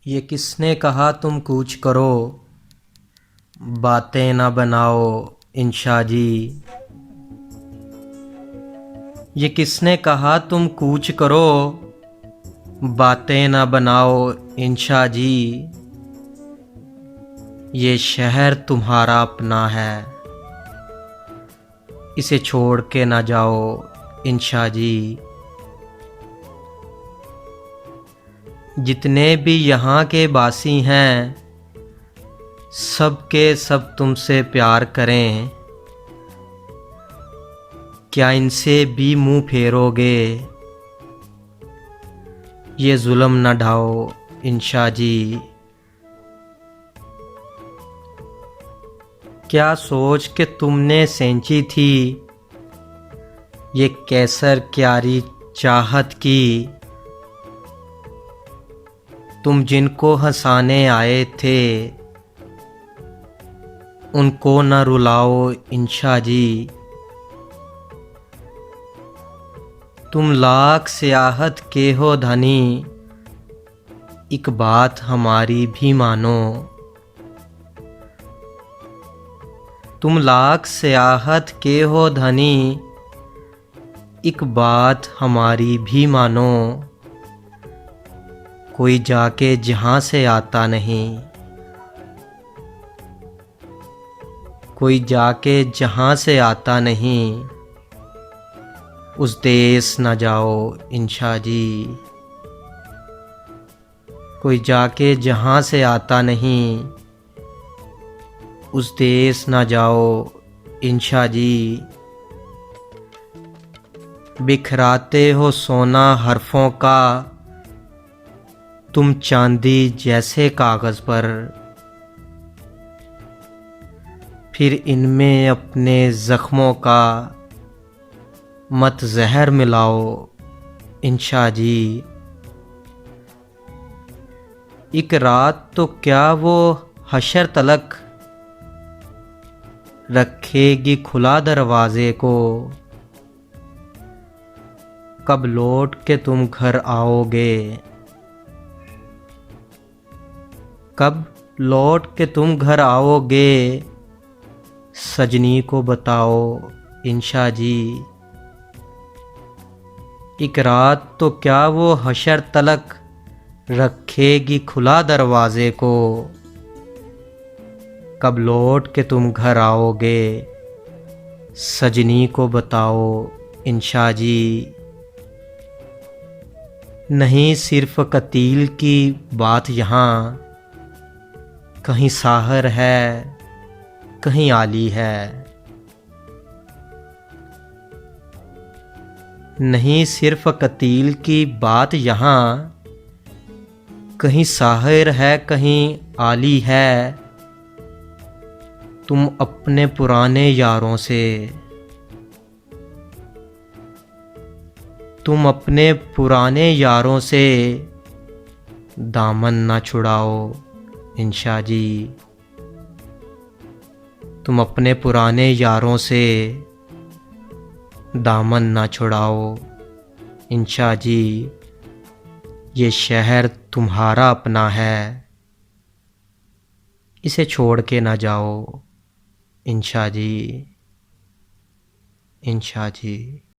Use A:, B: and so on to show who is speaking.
A: ये किसने कहा तुम कूच करो, बातें ना बनाओ इंशा जी। ये किसने कहा तुम कूच करो, बातें ना बनाओ इंशा जी। ये शहर तुम्हारा अपना है, इसे छोड़ के ना जाओ इंशा जी। जितने भी यहाँ के बासी हैं, सब के सब तुमसे प्यार करें। क्या इनसे भी मुंह फेरोगे, ये जुल्म न ढाओ इंशा जी। क्या सोच के तुमने सेंची थी, ये कैसर क्यारी चाहत की। तुम जिनको हंसाने आए थे, उनको न रुलाओ इंशा जी। तुम लाख सियाहत के हो धनी, एक बात हमारी भी मानो। तुम लाख सियाहत के हो धनी, एक बात हमारी भी मानो। कोई जाके जहाँ से आता नहीं, कोई जाके जहाँ से आता नहीं, उस देश न जाओ इंशा जी। कोई जाके जहाँ से आता नहीं, उस देश न जाओ इंशा जी। बिखराते हो सोना हरफों का, तुम चांदी जैसे कागज पर। फिर इनमें अपने जख्मों का मत जहर मिलाओ इंशा जी। एक रात तो क्या वो हशर तलक रखेगी खुला दरवाजे को। कब लौट के तुम घर आओगे, कब लौट के तुम घर आओगे, सजनी को बताओ इंशा जी। एक रात तो क्या वो हशर तलक रखेगी खुला दरवाजे को। कब लौट के तुम घर आओगे, सजनी को बताओ इंशा जी। नहीं सिर्फ कतील की बात यहाँ, कहीं साहर है कहीं आली है। नहीं सिर्फ कतील की बात यहाँ, कहीं साहिर है कहीं आली है। तुम अपने पुराने यारों से, तुम अपने पुराने यारों से दामन ना छुड़ाओ इंशा जी। तुम अपने पुराने यारों से दामन ना छुड़ाओ इंशा जी। ये शहर तुम्हारा अपना है, इसे छोड़ के ना जाओ इंशा जी, इंशा जी।